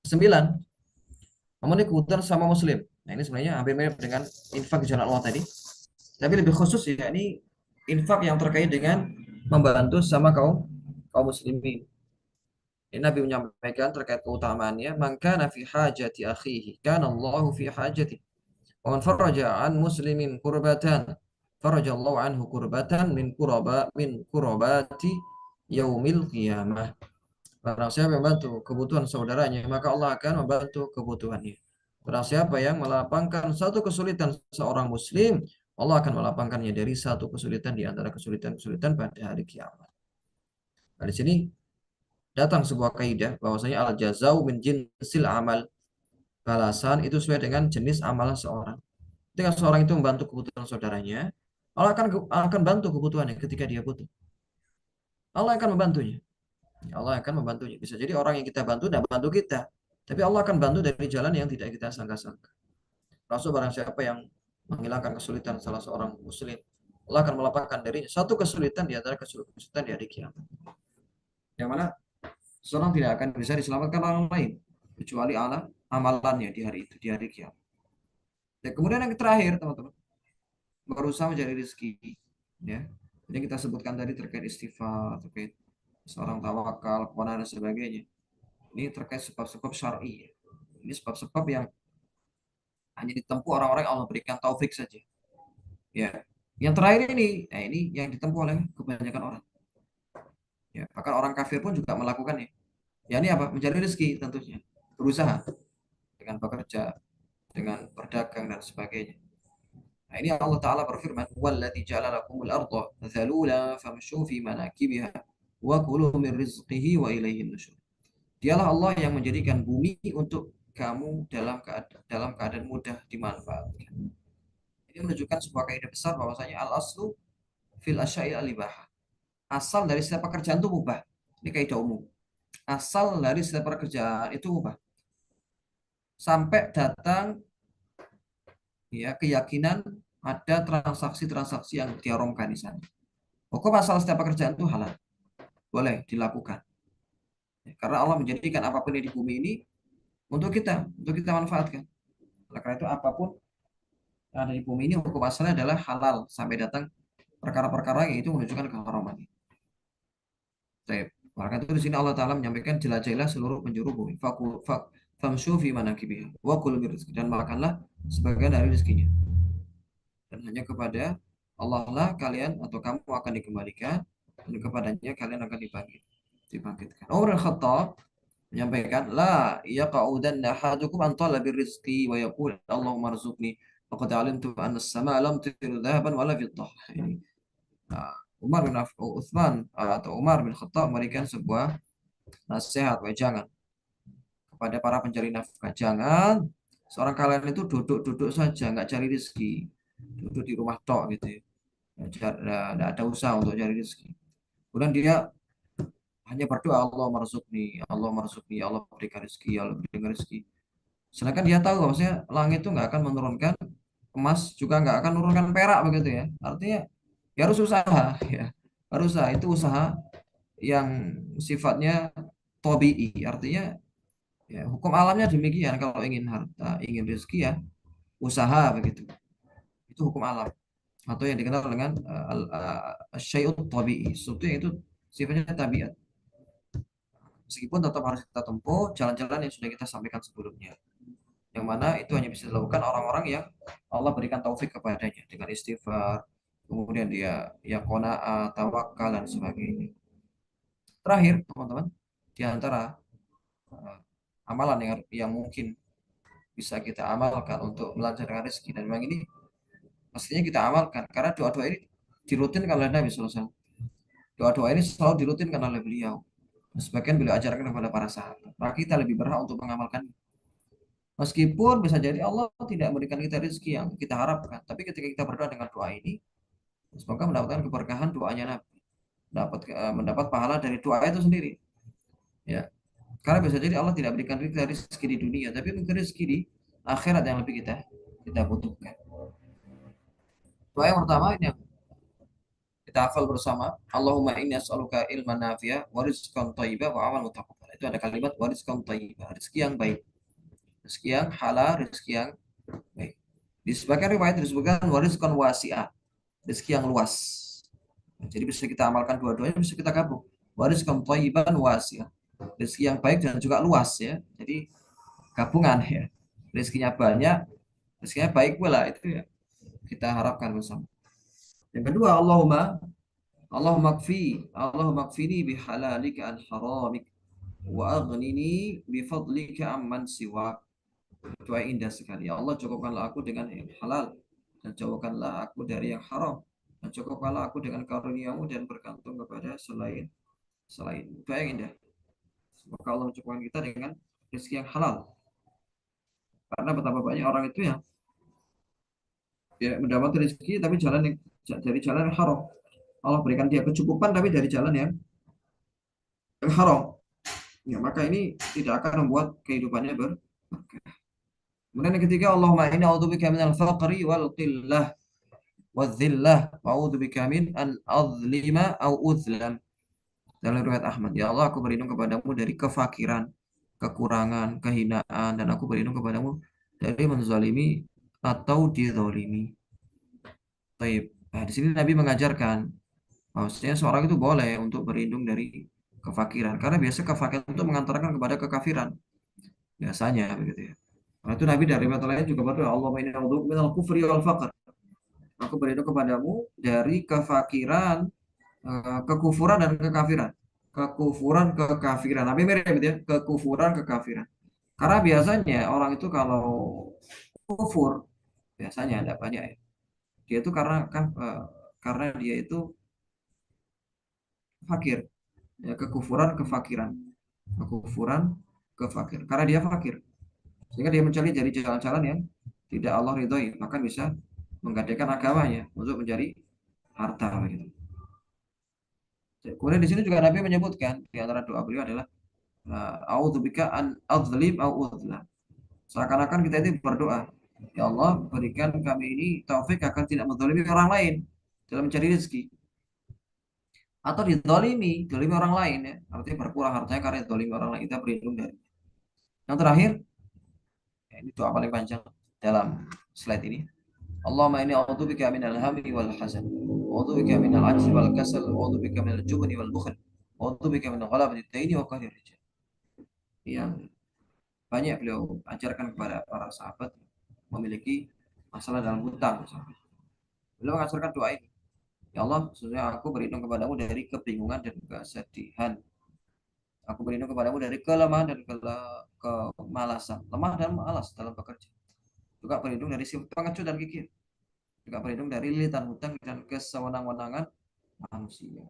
9. Namun ini kebutuhan sama muslim. Nah, ini sebenarnya hampir mirip dengan infak di jalan Allah tadi. Tapi lebih khusus ya, ini infak yang terkait dengan membantu sama kaum kaum muslimin. Ini Nabi menyampaikan terkait keutamaannya, maka nafi hajati akhihi, kana Allahu fi hajati. Wa man faraja an muslimin kurbatan, farajallahu anhu kurbatan min kurabati yaumil qiyamah. Barang siapa yang membantu kebutuhan saudaranya, maka Allah akan membantu kebutuhannya. Barang siapa yang melapangkan satu kesulitan seorang muslim, Allah akan melapangkannya dari satu kesulitan di antara kesulitan-kesulitan pada hari kiamat. Nah, di sini datang sebuah kaidah bahwasanya al jazau min jinsil amal. Balasan itu sesuai dengan jenis amalan seorang. Ketika seorang itu membantu kebutuhan saudaranya, Allah akan bantu kebutuhannya ketika dia butuh. Allah akan membantunya. Allah akan membantunya. Bisa jadi orang yang kita bantu tidak bantu kita, tapi Allah akan bantu dari jalan yang tidak kita sangka-sangka. Rasul barang siapa yang menghilangkan kesulitan salah seorang muslim, Allah akan melapangkan dari satu kesulitan di antara kesulitan di hari kiamat. Yang mana seorang tidak akan bisa diselamatkan orang lain kecuali Allah amalannya di hari itu, di hari kiamat. Dan kemudian yang terakhir, teman-teman, berusaha mencari rezeki, ya. Jadi kita sebutkan tadi terkait istighfar, terkait seorang tawakal, kepada dan sebagainya. Ini terkait sebab-sebab syar'i. Ini sebab-sebab yang hanya ditempuh orang-orang yang Allah berikan taufik saja. Ya. Yang terakhir ini, nah ini yang ditempuh oleh kebanyakan orang. Ya, bahkan orang kafir pun juga melakukannya. Ya ini apa? Mencari rezeki tentunya. Berusaha dengan bekerja, dengan berdagang dan sebagainya. Nah, ini Allah Ta'ala berfirman, "Walladzi ja'ala lakumul arda dzalula famshu fi manakibiha wa kulu min rizqihi wa ilaihin nusyur." Dialah Allah yang menjadikan bumi untuk kamu dalam keadaan mudah dimanfaatkan. Ini menunjukkan sebuah kaidah besar bahwasanya al aslu fil asya'i al ibahah. Asal dari setiap pekerjaan itu mubah. Ini kaidah umum. Asal dari setiap pekerjaan itu mubah. Sampai datang ya keyakinan ada transaksi-transaksi yang diharamkan di sana. Hukum asal setiap pekerjaan itu halal, boleh dilakukan. Ya, karena Allah menjadikan apapun yang di bumi ini untuk kita manfaatkan. Oleh karena itu apapun yang ada di bumi ini hukum asalnya adalah halal sampai datang perkara-perkara yang itu menunjukkan keharaman. Baik. Maka itu di sini Allah Taala menyampaikan jelajahilah seluruh penjuru bumi. Famshu fi manakibiha wa kulu rizki, dan makanlah sebagian dari rezekinya. Dan hanya kepada Allah lah kalian atau kamu akan dikembalikan, dan kepadanya kalian akan dibangkitkan. Umar Al-Khattab menyampaikan, la yaqaudanna ahadukum an talabi rizqi wa yaqul Allahumma rzuqni faqad alimtu anna as-samaa lam tutir dhahaban wala fiddah. Ini Umar bin Uthman atau Umar bin Khattab memberikan sebuah nasihat, jangan kepada para pencari nafkah, jangan seorang kalian itu duduk-duduk saja nggak cari rezeki, duduk di rumah tok gitu ya, nggak ada usaha untuk cari rezeki. Kemudian dia hanya berdoa, Allah marzukni, Allah marzukni, Allah berikan rezeki, Allah berikan rezeki. Sedangkan dia tahu maksudnya langit itu nggak akan menurunkan emas, juga nggak akan menurunkan perak begitu ya. Artinya ya harus usaha ya. Harus usaha, itu usaha yang sifatnya tobi'i. Artinya ya, hukum alamnya demikian. Kalau ingin harta, ingin rezeki ya usaha begitu. Itu hukum alam atau yang dikenal dengan syai'ut tabi'i. Sesuatu yang itu sifatnya tabiat. Meskipun tetap harus kita tempuh jalan-jalan yang sudah kita sampaikan sebelumnya. Yang mana itu hanya bisa dilakukan orang-orang yang Allah berikan taufik kepadanya dengan istighfar, kemudian dia ya qanaah, tawakal dan sebagainya. Terakhir, teman-teman, di antara uh, amalan yang mungkin bisa kita amalkan untuk melancarkan rezeki, dan memang ini pastinya kita amalkan karena doa-doa ini dirutinkan oleh Nabi SAW. Doa-doa ini selalu dirutinkan oleh beliau. Sebagian beliau ajarkan kepada para sahabat. Maka kita lebih berhak untuk mengamalkan. Meskipun bisa jadi Allah tidak memberikan kita rezeki yang kita harapkan, tapi ketika kita berdoa dengan doa ini, semoga mendapatkan keberkahan doanya Nabi, mendapat pahala dari doa itu sendiri. Ya, karena bisa jadi Allah tidak berikan kita rezeki di dunia, tapi mungkin rezeki di akhirat yang lebih kita butuhkan. Doa yang pertama ini yang kita hafal bersama, Allahumma inni as'aluka ilman nafi'a wa rizqan thayyiban wa amal mutaqabbal. Itu ada kalimat warizqan thayyibah, rezeki yang baik, rezeki yang halal, rezeki yang baik. Di sebagian riwayat disebutkan warizqan wasi'ah, rezeki yang luas. Jadi bisa kita amalkan dua-duanya, bisa kita gabung. Warizqan thayyiban wasi'ah, rezeki yang baik dan juga luas ya. Jadi gabungan ya. Rezekinya banyak, rezekinya baik pula, itu ya kita harapkan bersama. Yang kedua, Allahumma kfini bihalalika an haramik wa aghnini bifadlika amman siwa. Doa indah sekali. Ya Allah, cukupkanlah aku dengan yang halal dan jauhkanlah aku dari yang haram. Dan cukupkanlah aku dengan karuniamu dan bergantung kepada selain. Doa yang indah. Semoga Allah mencukupkan kita dengan rezeki yang halal. Karena betapa banyak orang itu yang ya, mendapat rezeki tapi dari jalan yang haram. Allah berikan dia kecukupan tapi dari jalan yang haram. Ya, maka ini tidak akan membuat kehidupannya berkah. Kemudian yang ketiga, Allahumma inni a'udzubika minal faqri wal qillah wadzillah wa a'udzubika min an adzlima au udzlam. Dalam riwayat Ahmad, ya Allah, aku berlindung kepadamu dari kefakiran, kekurangan, kehinaan, dan aku berlindung kepadamu dari menzalimi atau dizalimi. Baik. Nah, di sini Nabi mengajarkan bahwasanya seorang itu boleh untuk berlindung dari kefakiran, karena biasa kefakiran itu mengantarkan kepada kekafiran. Biasanya begitu ya. Nah, itu Nabi dari riwayat lain juga berdoa, Allahumma inni a'udzubika minal kufri wal faqr. Aku berlindung kepadamu dari kefakiran, kekufuran dan kekafiran. Kekufuran, kekafiran. Nabi mirip gitu ya, kekufuran, kekafiran. Karena biasanya orang itu kalau kufur, biasanya ada banyak ya. Dia itu karena dia itu fakir, ya, kekufuran, kefakiran, kekufuran, kefakir. Karena dia fakir, sehingga dia mencari dari jalan-jalan yang tidak Allah ridhoi, bahkan bisa menggadaikan agamanya untuk mencari harta begitu. Kemudian di sini juga Nabi menyebutkan di antara doa beliau adalah a'udzubika an adzlim au udzlam. Seakan-akan kita itu berdoa, ya Allah, berikan kami ini taufik agar tidak menzalimi orang lain dalam mencari rezeki, atau dizalimi orang lain ya, artinya berkurang hartanya karena dizalimi orang lain, kita berlindung dari. Yang terakhir, ya, ini doa paling panjang dalam slide ini. Allahumma inni a'udzubika minal hammi wal hazan, a'udzubika minal ajzi wal kasal, a'udzubika minal jubni wal bukhl, a'udzubika min ghalabati ad-daini wa qahri rijal. Yang banyak beliau ajarkan kepada para sahabat memiliki masalah dalam hutang. Beliau mengajarkan doa ini. Ya Allah, sesungguhnya aku berlindung kepadamu dari kebingungan dan kesedihan. Aku berlindung kepadamu dari kelemahan dan kemalasan. Lemah dan malas dalam bekerja. Juga berlindung dari sifat pengecut dan gigih. Juga berlindung dari lilitan hutang dan kesewenang-wenangan manusia.